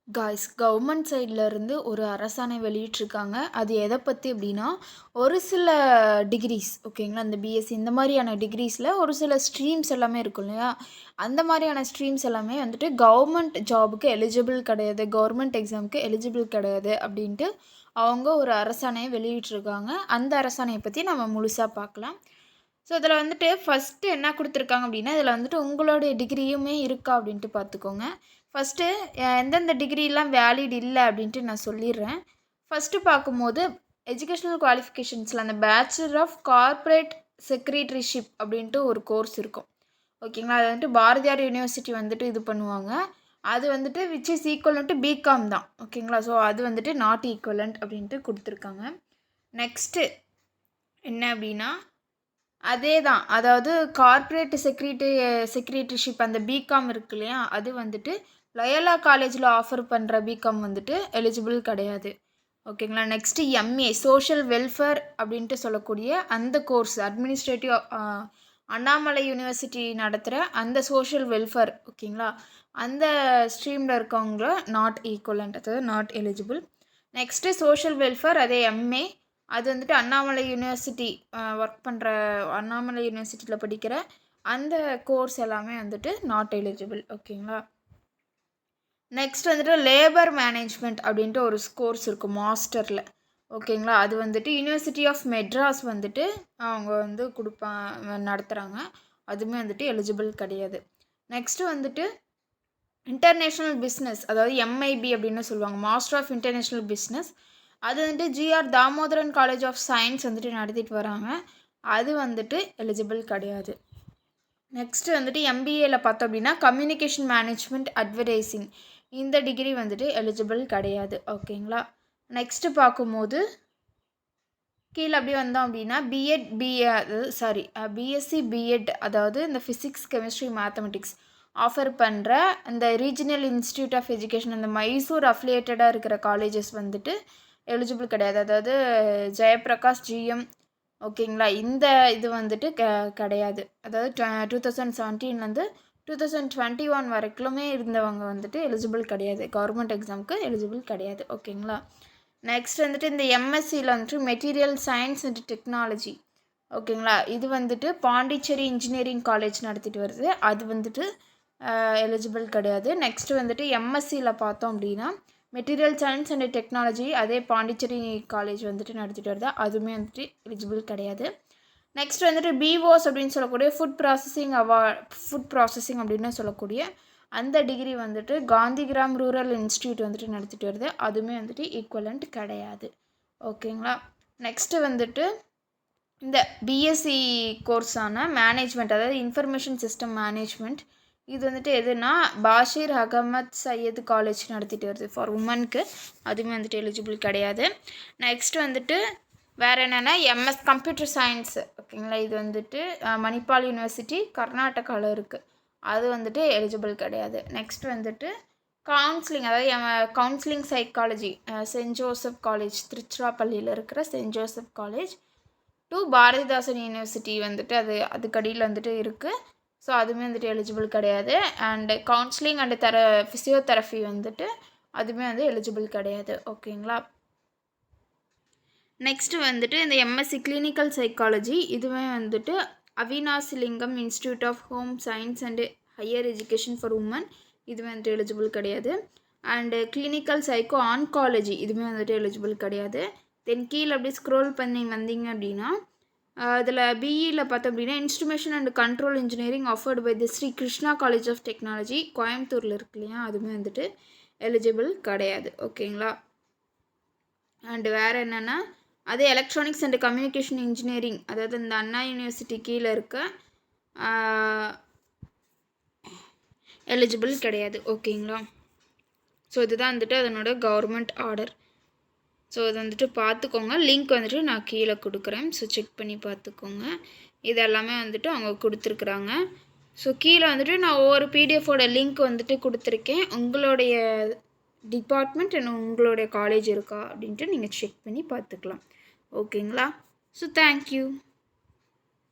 Guys government சைட்லேருந்து ஒரு அரசாணை வெளியிட்டிருக்காங்க. அது எதை பற்றி அப்படின்னா, ஒரு சில டிகிரிஸ் ஓகேங்களா, இந்த பிஎஸ்சி இந்த மாதிரியான டிகிரிஸில் ஒரு சில ஸ்ட்ரீம்ஸ் எல்லாமே இருக்கும் இல்லையா, அந்த மாதிரியான ஸ்ட்ரீம்ஸ் எல்லாமே வந்துட்டு கவர்மெண்ட் ஜாபுக்கு எலிஜிபிள் கிடையாது, கவர்மெண்ட் எக்ஸாமுக்கு எலிஜிபிள் கிடையாது அப்படின்ட்டு அவங்க ஒரு அரசாணையை வெளியிட்டிருக்காங்க. அந்த அரசாணையை பற்றி நம்ம முழுசாக பார்க்கலாம். ஸோ இதில் வந்துட்டு ஃபஸ்ட்டு என்ன கொடுத்துருக்காங்க அப்படின்னா, இதில் வந்துட்டு உங்களுடைய டிகிரியுமே இருக்கா அப்படின்ட்டு பார்த்துக்கோங்க. ஃபஸ்ட்டு எந்தெந்த டிகிரிலாம் வேலிட் இல்லை அப்படின்ட்டு நான் சொல்லிடுறேன். ஃபஸ்ட்டு பார்க்கும்போது எஜுகேஷ்னல் குவாலிஃபிகேஷன்ஸில் அந்த பேச்சுலர் ஆஃப் கார்ப்பரேட் செக்ரட்டரிஷிப் அப்படின்ட்டு ஒரு கோர்ஸ் இருக்கும் ஓகேங்களா. அது வந்துட்டு பாரதியார் யூனிவர்சிட்டி வந்துட்டு இது பண்ணுவாங்க. அது வந்துட்டு which is equivalent to become தான் ஓகேங்களா. ஸோ அது வந்துட்டு நாட் ஈக்குவலண்ட் அப்படின்ட்டு கொடுத்துருக்காங்க. நெக்ஸ்ட்டு என்ன அப்படின்னா, அதே தான், அதாவது கார்ப்பரேட் செக்ரட்டரிஷிப் அந்த பிகாம் இருக்கு இல்லையா, அது வந்துட்டு லயோலா காலேஜில் ஆஃபர் பண்ணுற பிகாம் வந்துட்டு எலிஜிபிள் கிடையாது ஓகேங்களா. நெக்ஸ்ட்டு எம்ஏ சோஷியல் வெல்ஃபேர் அப்படின்ட்டு சொல்லக்கூடிய அந்த கோர்ஸ் அட்மினிஸ்ட்ரேட்டிவ் அண்ணாமலை யூனிவர்சிட்டி நடத்துகிற அந்த சோஷியல் வெல்ஃபேர் ஓகேங்களா, அந்த ஸ்ட்ரீமில் இருக்கவங்க நாட் ஈக்குவலண்ட், அதாவது not eligible. Next social welfare அதே எம்ஏ, அது வந்துட்டு அண்ணாமலை யூனிவர்சிட்டி ஒர்க் பண்ணுற அண்ணாமலை யூனிவர்சிட்டியில் படிக்கிற அந்த கோர்ஸ் எல்லாமே வந்துட்டு நாட் எலிஜிபிள் ஓகேங்களா. நெக்ஸ்ட் வந்துட்டு லேபர் மேனேஜ்மெண்ட் அப்படின்ட்டு ஒரு கோர்ஸ் இருக்கும் மாஸ்டரில் ஓகேங்களா. அது வந்துட்டு யூனிவர்சிட்டி ஆஃப் மெட்ராஸ் வந்துட்டு அவங்க வந்து நடத்துகிறாங்க. அதுவுமே வந்துட்டு எலிஜிபிள் கிடையாது. நெக்ஸ்ட்டு வந்துட்டு இன்டர்நேஷ்னல் பிஸ்னஸ், அதாவது எம்ஐபி அப்படின்னு சொல்லுவாங்க, மாஸ்டர் ஆஃப் இன்டர்நேஷ்னல் பிஸ்னஸ். அது வந்துட்டு GR Damodaran college of science வந்துட்டு நடத்திட்டு வராங்க. அது வந்துட்டு எலிஜிபிள் கிடையாது. நெக்ஸ்ட்டு வந்துட்டு எம்பிஏல பார்த்தோம் அப்படின்னா கம்யூனிகேஷன் மேனேஜ்மெண்ட் அட்வர்டைஸிங், இந்த டிகிரி வந்துட்டு எலிஜிபிள் கிடையாது ஓகேங்களா. நெக்ஸ்ட்டு பார்க்கும்போது கீழே அப்படி வந்தோம் அப்படின்னா பிஎஸ்சி பிஎட், அதாவது இந்த ஃபிசிக்ஸ் கெமிஸ்ட்ரி மேத்தமெட்டிக்ஸ் ஆஃபர் பண்ணுற இந்த ரீஜனல் இன்ஸ்டியூட் ஆஃப் எஜுகேஷன் அந்த மைசூர் அஃபிலியேட்டடாக இருக்கிற காலேஜஸ் வந்துட்டு எலிஜிபிள் கிடையாது. அதாவது ஜெயபிரகாஷ் ஜிஎம் ஓகேங்களா, இந்த இது வந்துட்டு கிடையாது. அதாவது 2017 2021 வரைக்குமே இருந்தவங்க வந்துட்டு எலிஜிபிள் கிடையாது, கவர்மெண்ட் எக்ஸாமுக்கு எலிஜிபிள் கிடையாது ஓகேங்களா. நெக்ஸ்ட் வந்துட்டு இந்த எம்எஸ்சியில் வந்துட்டு மெட்டீரியல் சயின்ஸ் அண்ட் டெக்னாலஜி ஓகேங்களா, இது வந்துட்டு பாண்டிச்சேரி இன்ஜினியரிங் காலேஜ் நடத்திட்டு வருது, அது வந்துட்டு எலிஜிபிள் கிடையாது. நெக்ஸ்ட்டு வந்துட்டு எம்எஸ்சியில் பார்த்தோம் அப்படின்னா மெட்டீரியல் சயின்ஸ் அண்ட் டெக்னாலஜி, அதே பாண்டிச்சேரி காலேஜ் வந்துட்டு நடத்திட்டு வருது, அதுவுமே வந்துட்டு எலிஜிபிள் கிடையாது. நெக்ஸ்ட் வந்துட்டு பிஓஸ் அப்படின்னு சொல்லக்கூடிய ஃபுட் ப்ராசஸிங் அப்படின்னு சொல்லக்கூடிய அந்த டிகிரி வந்துட்டு காந்திகிராம் ரூரல் இன்ஸ்டியூட் வந்துட்டு நடத்திட்டு வருது, அதுவுமே வந்துட்டு ஈக்குவலண்ட் கிடையாது ஓகேங்களா. நெக்ஸ்ட்டு வந்துட்டு இந்த பிஎஸ்சி கோர்ஸான மேனேஜ்மெண்ட், அதாவது இன்ஃபர்மேஷன் சிஸ்டம் மேனேஜ்மெண்ட், இது வந்துட்டு எதுனா பாஷீர் அகமத் சையத் காலேஜ் நடத்திட்டு வருது ஃபார் உமனுக்கு, அதுவுமே வந்துட்டு எலிஜிபிள் கிடையாது. நெக்ஸ்ட் வந்துட்டு வேறு என்னென்னா எம்எஸ் கம்ப்யூட்டர் சயின்ஸ் ஓகேங்களா, இது வந்துட்டு மணிப்பால் யூனிவர்சிட்டி கர்நாடகாவில் இருக்குது, அது வந்துட்டு எலிஜிபிள் கிடையாது. நெக்ஸ்ட் வந்துட்டு கவுன்சிலிங், அதாவது counselling psychology saint Joseph college, திருச்சிராப்பள்ளியில் இருக்கிற saint Joseph college to Bharathidasan university வந்துட்டு அதுக்கடியில் வந்துட்டு இருக்குது, ஸோ அதுவுமே வந்துட்டு எலிஜிபிள் கிடையாது. அண்டு கவுன்சிலிங் அண்டு ஃபிசியோதெரப்பி வந்துட்டு அதுவுமே வந்து எலிஜிபிள் கிடையாது ஓகேங்களா. நெக்ஸ்ட்டு வந்துட்டு இந்த எம்எஸ்சி கிளினிக்கல் சைக்காலஜி, இதுவே வந்துட்டு Avinashilingam institute of home science and higher education for women, இதுவே வந்துட்டு எலிஜிபிள் கிடையாது. அண்டு கிளினிக்கல் சைக்கோ ஆன்காலஜி, இதுவுமே வந்துட்டு எலிஜிபிள் கிடையாது. தென் கீழே அப்படியே ஸ்க்ரோல் பண்ணி வந்தீங்க அப்படின்னா அதில் பிஇயில் பார்த்தோம் அப்படின்னா instrumentation and control engineering offered by the Sri Krishna college of technology கோயம்புத்தூரில் இருக்கு இல்லையா, அதுவுமே வந்துட்டு எலிஜிபிள் கிடையாது ஓகேங்களா. அண்டு வேறு என்னென்னா அதே எலக்ட்ரானிக்ஸ் அண்ட் கம்யூனிகேஷன் இன்ஜினியரிங், அதாவது இந்த அண்ணா யூனிவர்சிட்டி கீழே இருக்க எலிஜிபிள் கிடையாது ஓகேங்களா. ஸோ இதுதான் வந்துட்டு அதனோட கவர்மெண்ட் ஆர்டர். ஸோ இது வந்துட்டு பார்த்துக்கோங்க, லிங்க் வந்துட்டு நான் கீழே கொடுக்குறேன், ஸோ செக் பண்ணி பார்த்துக்கோங்க. இது எல்லாமே வந்துட்டு அவங்க கொடுத்துருக்குறாங்க. ஸோ கீழே வந்துட்டு நான் ஒவ்வொரு பிடிஎஃபோட லிங்க் வந்துட்டு கொடுத்துருக்கேன், உங்களுடைய டிபார்ட்மெண்ட் அண்ட் உங்களுடைய காலேஜ் இருக்கா அப்படின்ட்டு நீங்கள் செக் பண்ணி பார்த்துக்கலாம் ஓகேங்களா. So thank you.